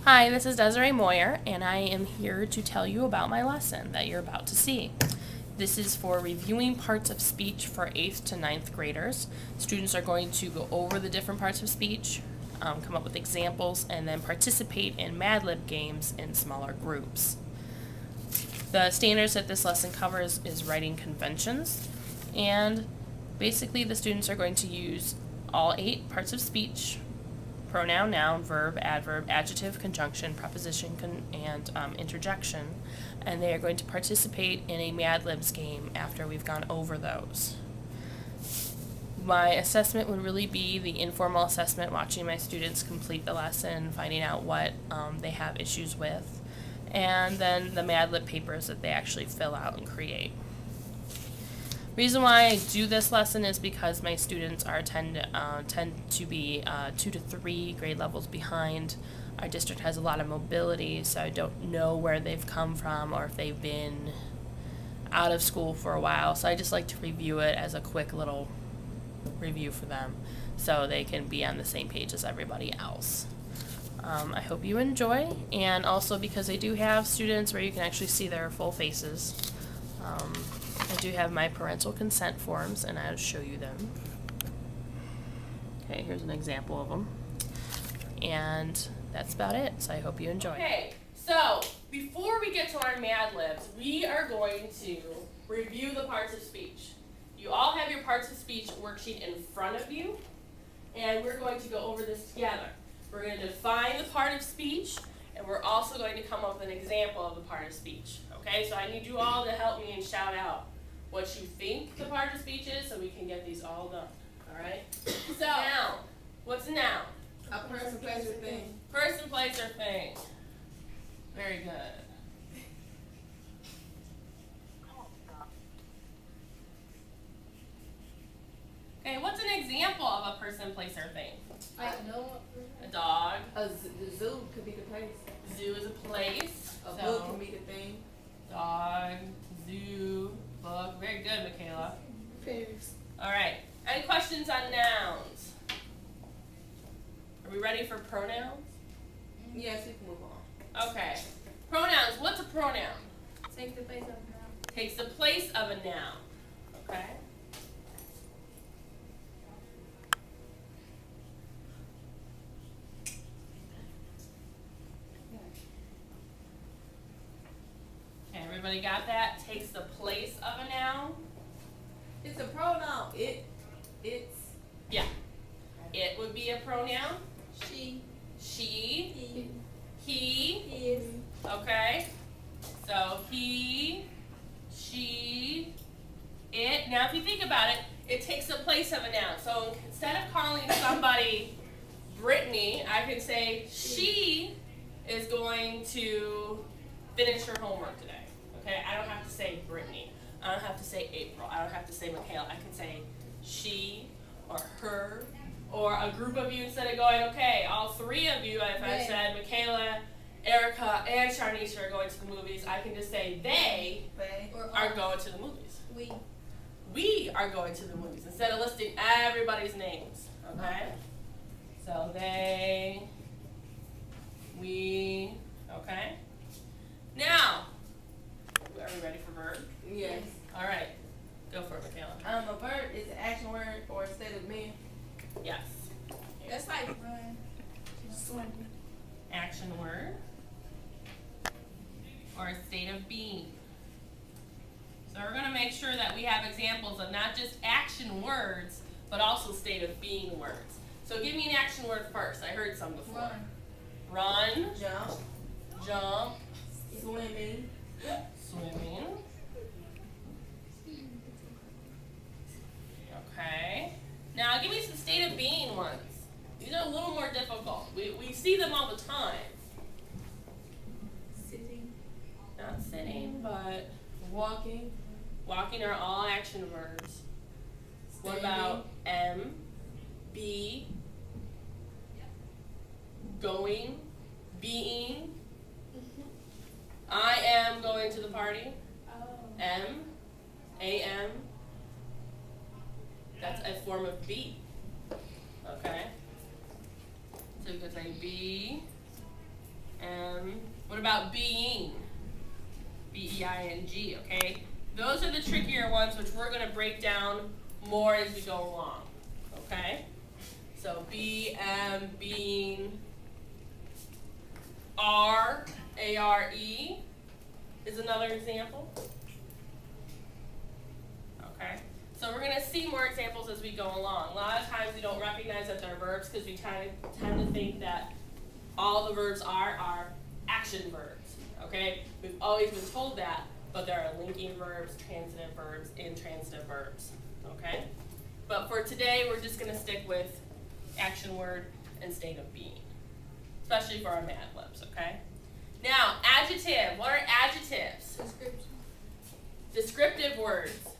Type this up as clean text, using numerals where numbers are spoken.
Hi, this is Desiree Moyer, and I am here to tell you about my lesson that you're about to see. This is for reviewing parts of speech for 8th to 9th graders. Students are going to go over the different parts of speech, come up with examples, and then participate in Mad Lib games in smaller groups. The standards that this lesson covers is writing conventions, and basically the students are going to use all 8 parts of speech: pronoun, noun, verb, adverb, adjective, conjunction, preposition, and interjection, and they are going to participate in a Mad Libs game after we've gone over those. My assessment would really be the informal assessment, watching my students complete the lesson, finding out what they have issues with, and then the Mad Lib papers that they actually fill out and create. Reason why I do this lesson is because my students are tend to be 2 to 3 grade levels behind. Our district has a lot of mobility, so I don't know where they've come from or if they've been out of school for a while. So I just like to review it as a quick little review for them so they can be on the same page as everybody else. I hope you enjoy, and also because I do have students where you can actually see their full faces. I do have my parental consent forms, and I'll show you them. Okay, here's an example of them. And that's about it, so I hope you enjoy. Okay, so before we get to our Mad Libs, we are going to review the parts of speech. You all have your parts of speech worksheet in front of you, and we're going to go over this together. We're going to define the part of speech, and we're also going to come up with an example of the part of speech. Okay, so I need you all to help me and shout out what you think the part of speech is so we can get these all done. Alright? So, noun. What's a noun? A person, place, or thing. Person, place, or thing. Very good. Okay, what's an example of a person, place, or thing? I know. A dog. The zoo could be the place. Zoo is a place. A book can be the thing. Dog, zoo, book. Very good, Michaela. Fairs. Alright, any questions on nouns? Are we ready for pronouns? Yes, we can move on. Okay. Pronouns, what's a pronoun? Takes the place of a noun. Takes the place of a noun. Okay. Okay, everybody got that? Takes the place of a noun. It's a pronoun. It's. Yeah. It would be a pronoun. She. She. He. He. His. Okay. So he, she, it. Now if you think about it, it takes the place of a noun. So instead of calling somebody Brittany, I can say she is going to finish her homework today. Okay? I don't have to say Brittany. I don't have to say April. I don't have to say Michaela. I can say she or her or a group of you instead of going, okay, all 3 of you, if I said Michaela, Erica, and Sharnisha are going to the movies, I can just say they are going to the movies. We are going to the movies instead of listing everybody's names. Okay? So they, we, okay? Now, are we ready for verb? Yes. All right. Go for it, Michaela. A verb is an action word or a state of being. Yes. That's like run, swim. Action word or a state of being. So we're going to make sure that we have examples of not just action words, but also state of being words. So give me an action word first. I heard some before. Run. Run. Jump. Jump. Swimming. Swimming. Okay. Now give me some state of being ones. These are a little more difficult. We see them all the time. Sitting. Not sitting, but Walking. walking are all action verbs. What about am, be, going, being? I am going to the party. M, A-M. That's a form of be. Okay? So you could say be What about being? B-E-I-N-G, okay? Those are the trickier ones, which we're going to break down more as we go along, okay? So B-M, being. R, A-R-E is another example. Okay, so we're going to see more examples as we go along. A lot of times we don't recognize that they're verbs because we tend to think that all the verbs are action verbs. Okay, we've always been told that, but there are linking verbs, transitive verbs, intransitive verbs. Okay, but for today we're just going to stick with action word and state of being, especially for our Mad Libs. Okay. Now, adjective. What are adjectives? Description. Descriptive words.